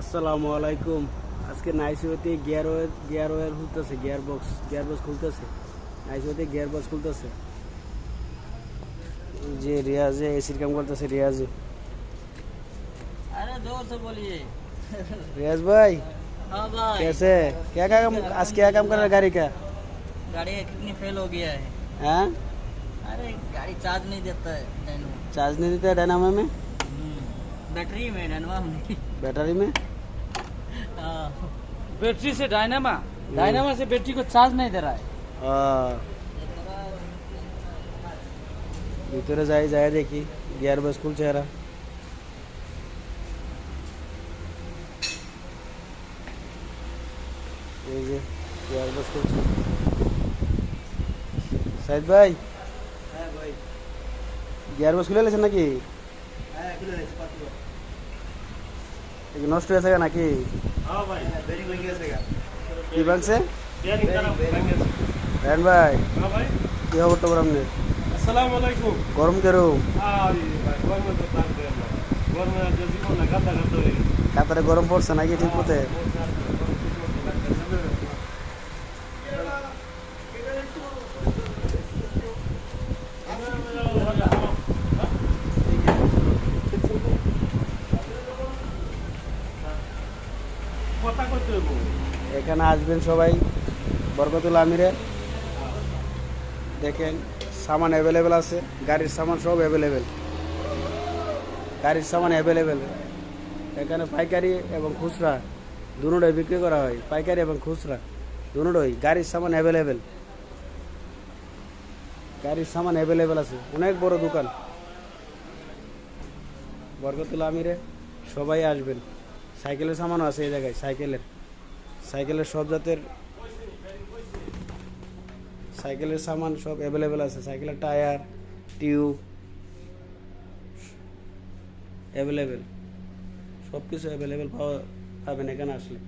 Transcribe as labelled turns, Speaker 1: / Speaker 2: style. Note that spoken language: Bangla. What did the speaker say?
Speaker 1: আসসালামু আলাইকুম। আজকে নাইসিওতে গিয়ার ওয়্যার খুলতেছে, গিয়ার বক্স খুলতেছে। নাইসিওতে গিয়ার বক্স খুলতেছে। যে রিয়াজে এসির কাম করতেছে রিয়াজে।
Speaker 2: अरे जोर से बोलिए।
Speaker 1: रियाज भाई
Speaker 2: हाँ भाई।
Speaker 1: कैसे क्या काम आज क्या काम कर रहा है गाड़ी का?
Speaker 2: गाड़ी का कितनी फेल हो गया है।
Speaker 1: हाँ,
Speaker 2: अरे गाड़ी चार्ज नहीं देता है डायनो।
Speaker 1: चार्ज नहीं देता है डायनामो में,
Speaker 2: बैटरी में डायनो में।
Speaker 1: बैटरी में।
Speaker 2: हाँ।
Speaker 3: बैटरी से डायनामा से बैटरी को चार्ज नहीं दे रहा है।
Speaker 1: ভিতরে যাই যায় দেখি গিয়ার বক্স খুলছে এরা। এই যে গিয়ার বক্স খুলছে। সাইদ ভাই,
Speaker 2: हाँ भाई।
Speaker 1: গিয়ার বক্স খুলে লেছেন নাকি?
Speaker 2: हाँ किलो है पाँच
Speaker 1: এই যে নষ্ট হয়েছে নাকি?
Speaker 4: हाँ भाई
Speaker 2: बेरिंग लग गया।
Speaker 1: কি ভাঙছে?
Speaker 4: बेरिंग खराब हो गया।
Speaker 1: রায়ন ভাই,
Speaker 4: हाँ भाई
Speaker 1: কি খবর টবর আপনার?
Speaker 4: अस्सलाम वालेकुम।
Speaker 1: গরম কেরম?
Speaker 4: भाई घर में तो तार दे ना घर में जो जीवन ना गंदा करते हैं
Speaker 1: তারপরে গরম পড়ছে নাকি ঠিক মতে?
Speaker 4: কথা করতে হবে
Speaker 1: এখানে আসবেন সবাই বরকতুল আমিরে। দেখেন সামান অ্যাভেলেবেল আছে, গাড়ির সামান সব অ্যাভেলেবেল, গাড়ির সামান অ্যাভেলেবেল। এখানে পাইকারি এবং খুচরা দুটোই বিক্রি করা হয়, পাইকারি এবং খুচরা দুটোই। গাড়ির সামান অ্যাভেলেবেল, গাড়ির সামান অ্যাভেলেবেল আছে। অনেক বড় দোকান বরকতুল আমিরে, সবাই আসবেন। সাইকেলের সামানও আছে এই জায়গায়, সাইকেলের সব জাতের সাইকেলের সামান সব অ্যাভেলেবেল আছে। সাইকেলের টায়ার, টিউব অ্যাভেলেবেল, সব কিছু অ্যাভেলেবেল পাবেন এখানে আসলে।